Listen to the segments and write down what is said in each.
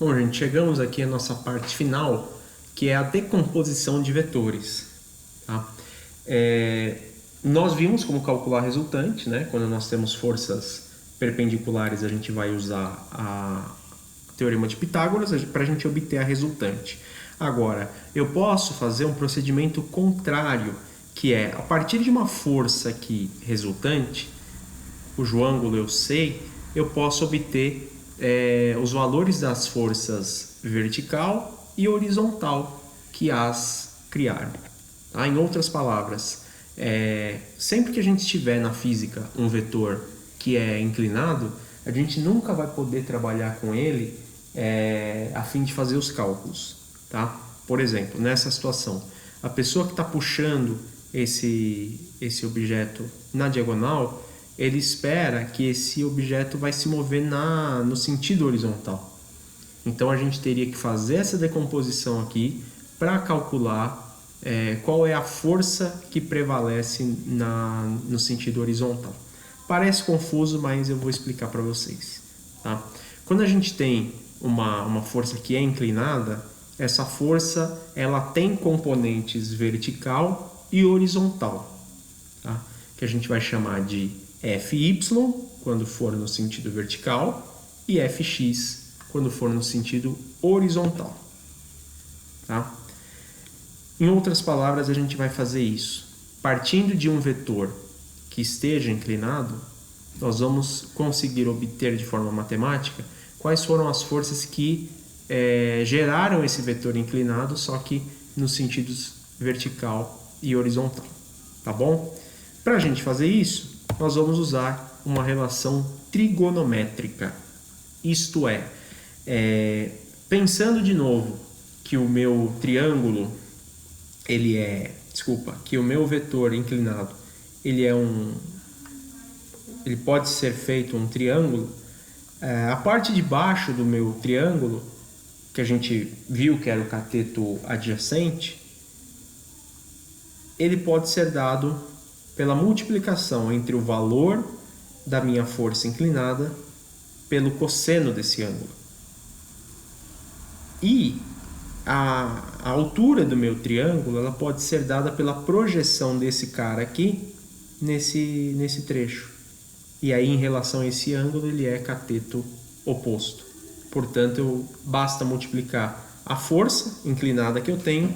Bom, gente, chegamos aqui à nossa parte final, que é a decomposição de vetores. Tá? Nós vimos como calcular a resultante, né? Quando nós temos forças perpendiculares, a gente vai usar a teorema de Pitágoras para a gente obter a resultante. Agora, eu posso fazer um procedimento contrário, que é, a partir de uma força aqui resultante, cujo ângulo eu sei, eu posso obter os valores das forças vertical e horizontal que as criaram. Tá? Em outras palavras, sempre que a gente tiver na física um vetor que é inclinado, a gente nunca vai poder trabalhar com ele a fim de fazer os cálculos. Tá? Por exemplo, nessa situação, a pessoa que está puxando esse objeto na diagonal, ele espera que esse objeto vai se mover no sentido horizontal. Então a gente teria que fazer essa decomposição aqui para calcular qual é a força que prevalece no sentido horizontal. Parece confuso, mas eu vou explicar para vocês. Tá? Quando a gente tem uma força que é inclinada, essa força ela tem componentes vertical e horizontal, tá? Que a gente vai chamar de Fy quando for no sentido vertical e Fx quando for no sentido horizontal. Tá? Em outras palavras, a gente vai fazer isso. Partindo de um vetor que esteja inclinado, nós vamos conseguir obter de forma matemática quais foram as forças que geraram esse vetor inclinado, só que nos sentidos vertical e horizontal. Tá bom? Para a gente fazer isso, nós vamos usar uma relação trigonométrica. Isto pensando de novo que o meu triângulo, que o meu vetor inclinado, ele pode ser feito um triângulo. A parte de baixo do meu triângulo, que a gente viu que era o cateto adjacente, ele pode ser dado pela multiplicação entre o valor da minha força inclinada pelo cosseno desse ângulo. E a altura do meu triângulo ela pode ser dada pela projeção desse cara aqui nesse trecho. E aí, em relação a esse ângulo, ele é cateto oposto. Portanto, basta multiplicar a força inclinada que eu tenho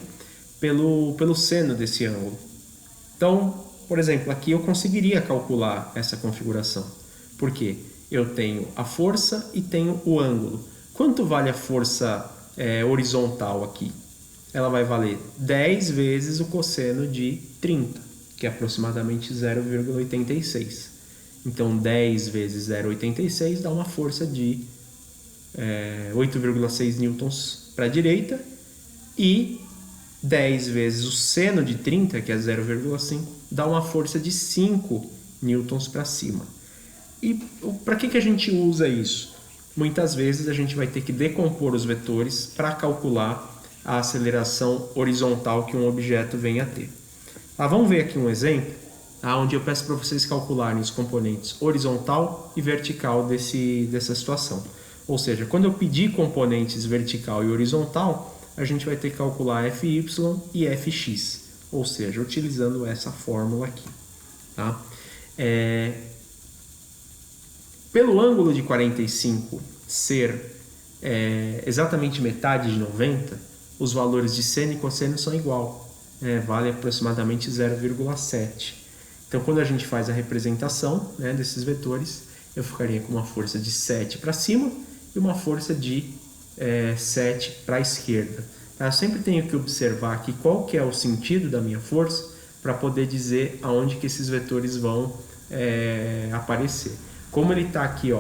pelo seno desse ângulo. Então, por exemplo, aqui eu conseguiria calcular essa configuração. Por quê? Eu tenho a força e tenho o ângulo. Quanto vale a força horizontal aqui? Ela vai valer 10 vezes o cosseno de 30, que é aproximadamente 0,86. Então, 10 vezes 0,86 dá uma força de 8,6 newtons para a direita e 10 vezes o seno de 30, que é 0,5, dá uma força de 5 newtons para cima. E para que a gente usa isso? Muitas vezes a gente vai ter que decompor os vetores para calcular a aceleração horizontal que um objeto vem a ter. Vamos ver aqui um exemplo, onde eu peço para vocês calcularem os componentes horizontal e vertical dessa situação. Ou seja, quando eu pedir componentes vertical e horizontal, a gente vai ter que calcular Fy e Fx, ou seja, utilizando essa fórmula aqui. Tá? Pelo ângulo de 45 ser exatamente metade de 90, os valores de seno e cosseno são igual, vale aproximadamente 0,7. Então, quando a gente faz a representação desses vetores, eu ficaria com uma força de 7 para cima e uma força de 7 para a esquerda. Tá? Eu sempre tenho que observar aqui qual que é o sentido da minha força para poder dizer aonde que esses vetores vão aparecer. Como ele está aqui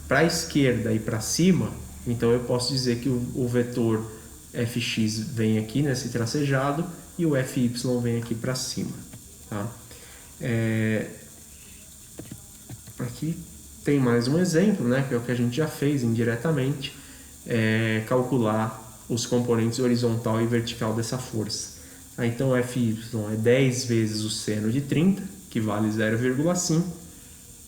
para a esquerda e para cima, então eu posso dizer que o vetor Fx vem aqui nesse tracejado e o Fy vem aqui para cima. Tá? Aqui tem mais um exemplo, que é o que a gente já fez indiretamente, calcular os componentes horizontal e vertical dessa força. Então, Fy é 10 vezes o seno de 30, que vale 0,5,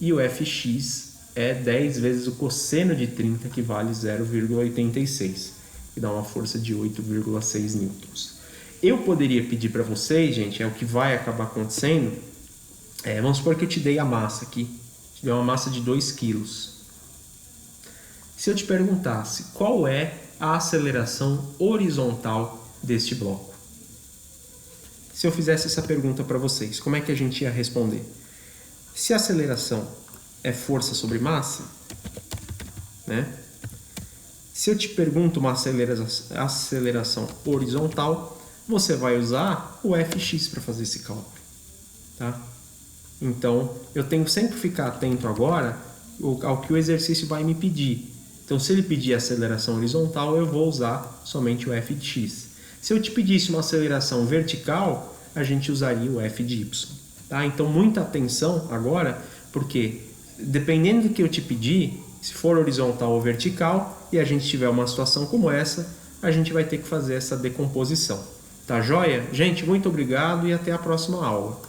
e o Fx é 10 vezes o cosseno de 30, que vale 0,86, que dá uma força de 8,6 newtons. Eu poderia pedir para vocês, gente, é o que vai acabar acontecendo, vamos supor que eu te dei a massa aqui, te dei uma massa de 2 kg. Se eu te perguntasse qual é a aceleração horizontal deste bloco, se eu fizesse essa pergunta para vocês, como é que a gente ia responder? Se a aceleração é força sobre massa, né? Se eu te pergunto uma aceleração horizontal, você vai usar o Fx para fazer esse cálculo, tá? Então, eu tenho que sempre ficar atento agora ao que o exercício vai me pedir. Então, se ele pedir aceleração horizontal, eu vou usar somente o f de x. Se eu te pedisse uma aceleração vertical, a gente usaria o f de y. Tá? Então, muita atenção agora, porque dependendo do que eu te pedir, se for horizontal ou vertical, e a gente tiver uma situação como essa, a gente vai ter que fazer essa decomposição. Tá joia? Gente, muito obrigado e até a próxima aula.